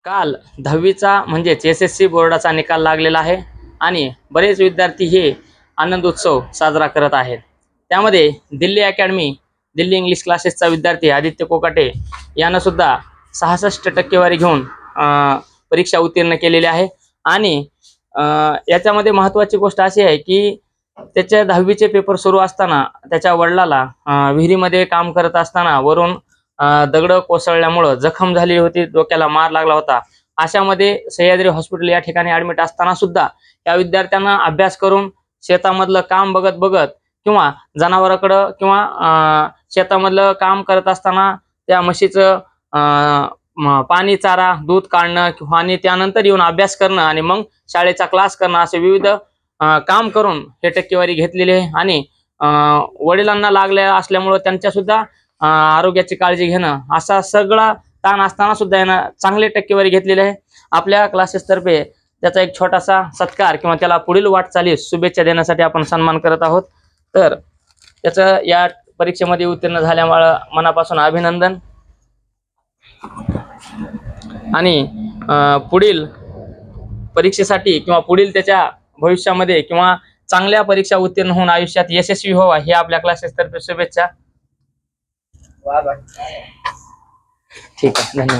काल 10वीचा म्हणजेच SSC बोर्डाचा निकाल लागलेला आहे आणि बरेच विद्यार्थी हे आनंद उत्सव साजरा करत आहेत। त्यामध्ये दिल्ली अकॅडमी दिल्ली इंग्लिश क्लासेसचा विद्यार्थी आदित्य कोकाटे यानं सुद्धा 66 टक्केवारी घेऊन परीक्षा उत्तीर्ण केलेली आहे। आणि याच्यामध्ये महत्त्वाची गोष्ट अशी आहे की त्याच्या 10वीचे पेपर सुरू असताना त्याच्या वडिलाला विहिरीमध्ये काम करत असताना वरून दगड कोसळल्यामुळे जखम झाली होती, डोक्याला मार लागला होता। अशामध्ये सह्याद्री हॉस्पिटल या ठिकाणी ऍडमिट असताना सुद्धा या विद्यार्थ्यांना अभ्यास करून शेतामधलं काम बघत बघत किंवा जनावरांकडे किंवा शेतामधलं काम करत असताना त्या म्हशीचं पाणी, चारा, दूध काढणं किंवा आणि त्यानंतर येऊन अभ्यास करणं आणि मग शाळेचा क्लास करणं असे विविध काम करून हे टक्केवारी घेतलेली आहे। आणि वडिलांना लागल्या असल्यामुळे त्यांच्या सुद्धा आरोग्याची काळजी घेणं असा सगळा ताण असताना सुद्धा यानं चांगले टक्केवारी घेतलेली आहे। आपल्या क्लासेस तर्फे त्याचा एक छोटासा सत्कार किंवा त्याला पुढील वाटचालीस शुभेच्छा देण्यासाठी आपण सन्मान करत आहोत। तर त्याचं या परीक्षेमध्ये उत्तीर्ण झाल्यामुळे मनापासून अभिनंदन। आणि पुढील परीक्षेसाठी किंवा पुढील त्याच्या भविष्यामध्ये किंवा चांगल्या परीक्षा उत्तीर्ण होऊन आयुष्यात यशस्वी व्हावा हे आपल्या क्लासेस तर्फे शुभेच्छा। ठीक आहे, धन्यवाद।